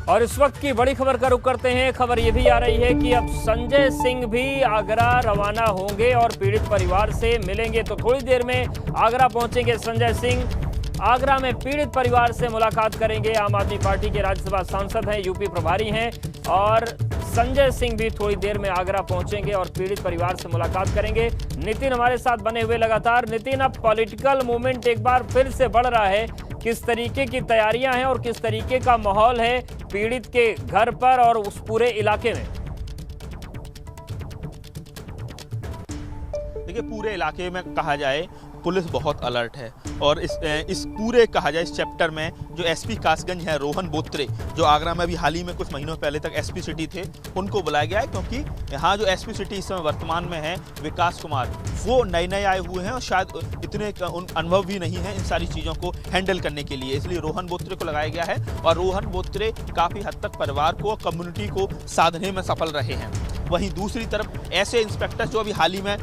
और इस वक्त की बड़ी खबर का रुख करते हैं। खबर यह भी आ रही है कि अब संजय सिंह भी आगरा रवाना होंगे और पीड़ित परिवार से मिलेंगे। तो थोड़ी देर में आगरा पहुंचेंगे संजय सिंह। आगरा में पीड़ित परिवार से मुलाकात करेंगे। आम आदमी पार्टी के राज्यसभा सांसद हैं, यूपी प्रभारी हैं, और संजय सिंह भी थोड़ी देर में आगरा पहुंचेंगे और पीड़ित परिवार से मुलाकात करेंगे। नितिन हमारे साथ बने हुए लगातार। नितिन, अब पॉलिटिकल मूवमेंट एक बार फिर से बढ़ रहा है। किस तरीके की तैयारियां हैं और किस तरीके का माहौल है पीड़ित के घर पर और उस पूरे इलाके में? देखिए, पूरे इलाके में कहा जाए पुलिस बहुत अलर्ट है और इस पूरे कहा जाए इस चैप्टर में जो एसपी कासगंज है रोहन बोत्रे, जो आगरा में अभी हाल ही में कुछ महीनों पहले तक एसपी सिटी थे, उनको बुलाया गया है क्योंकि यहाँ जो एसपी सिटी इस समय वर्तमान में है विकास कुमार, वो नए आए हुए हैं और शायद इतने अनुभव भी नहीं है इन सारी चीज़ों को हैंडल करने के लिए, इसलिए रोहन बोत्रे को लगाया गया है। और रोहन बोत्रे काफ़ी हद तक परिवार को, कम्युनिटी को साधने में सफल रहे हैं। वहीं दूसरी तरफ ऐसे इंस्पेक्टर जो अभी हाल ही में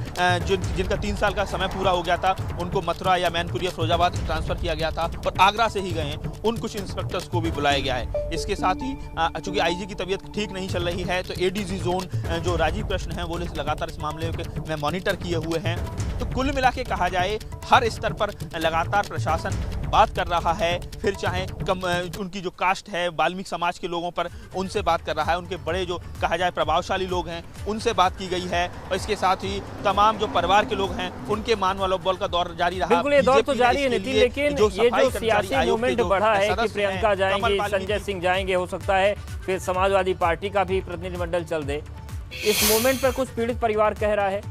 जिनका 3 साल का समय पूरा हो गया था, उनको मथुरा या मैनपुरी या फिरोजाबाद ट्रांसफर किया गया था और आगरा से ही गए हैं, उन कुछ इंस्पेक्टर्स को भी बुलाया गया है। इसके साथ ही चूंकि आईजी की तबीयत ठीक नहीं चल रही है, तो एडीजी जोन जो राजीव कृष्ण हैं वो लगातार इस मामले में मॉनिटर किए हुए हैं। तो कुल मिला के कहा जाए हर स्तर पर लगातार प्रशासन बात कर रहा है। फिर चाहे उनकी जो कास्ट है, वाल्मीकि समाज के लोगों पर, उनसे बात कर रहा है। उनके बड़े जो कहा जाए प्रभावशाली लोग हैं, उनसे बात की गई है। और इसके साथ ही तमाम जो परिवार के लोग हैं, उनके मान मनोबल का दौर जारी रहा। बिल्कुल, ये दौर तो जारी है नितिन, लेकिन ये जो सियासी मूवमेंट बढ़ा है कि प्रियंका जाएंगी, संजय सिंह जाएंगे, हो सकता है फिर समाजवादी पार्टी का भी प्रतिनिधिमंडल चल दे, इस मूवमेंट पर कुछ पीड़ित परिवार कह रहा है।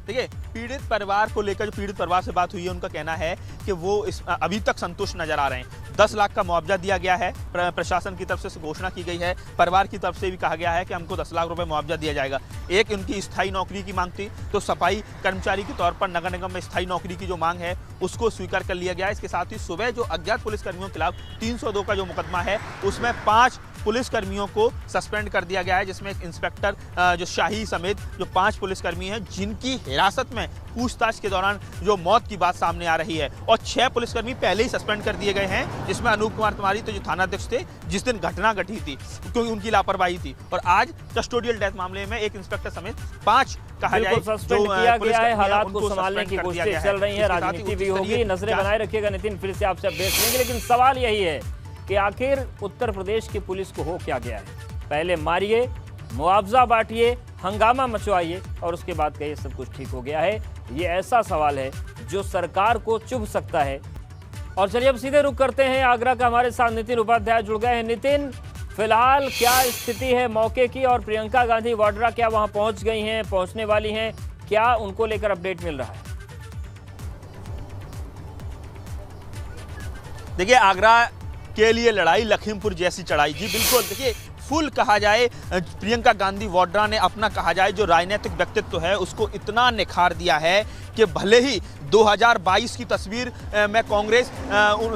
देखिए, पीड़ित परिवार को लेकर जो पीड़ित परिवार से बात हुई है, उनका कहना है कि वो अभी तक संतुष्ट नजर आ रहे हैं। 10 लाख का मुआवजा दिया गया है, प्रशासन की तरफ से घोषणा की गई है। परिवार की तरफ से भी कहा गया है कि हमको 10 लाख रुपए मुआवजा दिया जाएगा। एक उनकी स्थायी नौकरी की मांग थी, तो सफाई कर्मचारी के तौर पर नगर निगम में स्थायी नौकरी की जो मांग है उसको स्वीकार कर लिया गया है। इसके साथ ही सुबह जो अज्ञात पुलिसकर्मियों के खिलाफ 302 का जो मुकदमा है, उसमें 5 पुलिसकर्मियों को सस्पेंड कर दिया गया है, जिसमें एक इंस्पेक्टर जो शाही समेत जो 5 पुलिसकर्मी हैं, जिनकी हिरासत में पूछताछ के दौरान जो मौत की बात सामने आ रही है, और 6 पुलिसकर्मी पहले ही सस्पेंड कर दिए गए हैं, जिसमें अनूप कुमार तिवारी तो जो थानाध्यक्ष थे जिस दिन घटना घटी थी, क्योंकि उनकी लापरवाही थी। और आज कस्टोडियल डेथ मामले में एक इंस्पेक्टर समेत 5 कहा जाए सस्पेंड किया गया है। हालात को संभालने की कोशिश चल रही है, राजनीति भी होगी, नजरें बनाए रखिएगा। नितिन, फिर से आपसे अपडेट लेंगे, लेकिन सवाल यही है कि आखिर उत्तर प्रदेश की पुलिस को हो क्या गया है? पहले मारिए, मुआवजा बांटिए, हंगामा मचवाइए और उसके बाद कहिए सब कुछ ठीक हो गया है। ये ऐसा सवाल है जो सरकार को चुभ सकता है। और चलिए अब सीधे रुख करते हैं आगरा का। हमारे साथ नितिन उपाध्याय जुड़ गए हैं। नितिन, फिलहाल क्या स्थिति है मौके की, और प्रियंका गांधी वाड्रा क्या वहां पहुंच गई हैं, पहुंचने वाली हैं, क्या उनको लेकर अपडेट मिल रहा है? देखिए, आगरा के लिए लड़ाई लखीमपुर जैसी चढ़ाई। जी बिल्कुल, देखिए फुल कहा जाए प्रियंका गांधी वाड्रा ने अपना कहा जाए जो राजनीतिक व्यक्तित्व है उसको इतना निखार दिया है कि भले ही 2022 की तस्वीर में कांग्रेस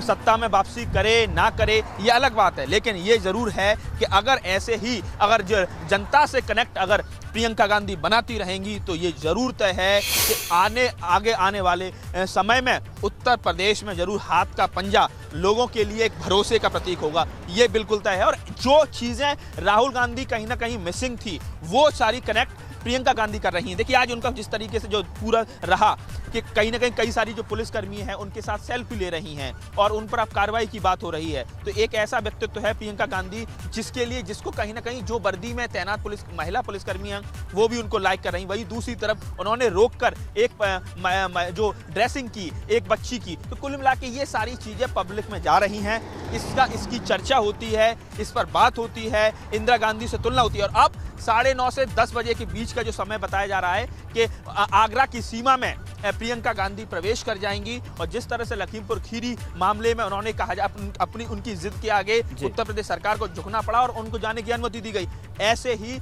सत्ता में वापसी करे ना करे ये अलग बात है, लेकिन ये जरूर है कि अगर ऐसे ही अगर जनता से कनेक्ट अगर प्रियंका गांधी बनाती रहेंगी तो ये जरूर तय है कि आगे आने वाले समय में उत्तर प्रदेश में जरूर हाथ का पंजा लोगों के लिए एक भरोसे का प्रतीक होगा। ये बिल्कुल तय है। और जो चीज़ें राहुल गांधी कहीं ना कहीं मिसिंग थी, वो सारी कनेक्ट प्रियंका गांधी कर रही हैं। देखिए, आज उनका जिस तरीके से जो पूरा रहा कि कहीं ना कहीं कई सारी जो पुलिसकर्मी हैं उनके साथ सेल्फी ले रही हैं और उन पर अब कार्रवाई की बात हो रही है, तो एक ऐसा व्यक्तित्व है प्रियंका गांधी जिसको कहीं ना कहीं जो वर्दी में तैनात महिला पुलिसकर्मी हैं वो भी उनको लाइक कर रही। वही दूसरी तरफ उन्होंने रोककर एक जो ड्रेसिंग की एक बच्ची की, तो कुल मिला के ये सारी चीजें पब्लिक में जा रही हैं, इसकी चर्चा होती है, इस पर बात होती है, इंदिरा गांधी से तुलना होती है। और अब 9:30 से 10 बजे के बीच का जो समय बताया जा रहा है कि आगरा की सीमा में प्रियंका गांधी प्रवेश कर जाएंगी। और जिस तरह से लखीमपुर खीरी मामले में उन्होंने कहा अपनी उनकी जिद के आगे उत्तर प्रदेश सरकार को झुकना पड़ा और उनको जाने की अनुमति दी गई, ऐसे ही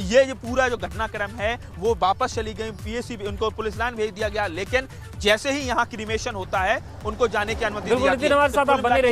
ये जो पूरा जो घटनाक्रम है वो वापस चली गई, पीएसी उनको पुलिस लाइन भेज दिया गया, लेकिन जैसे ही यहाँ क्रिमेशन होता है उनको जाने की अनुमति दी जाती है।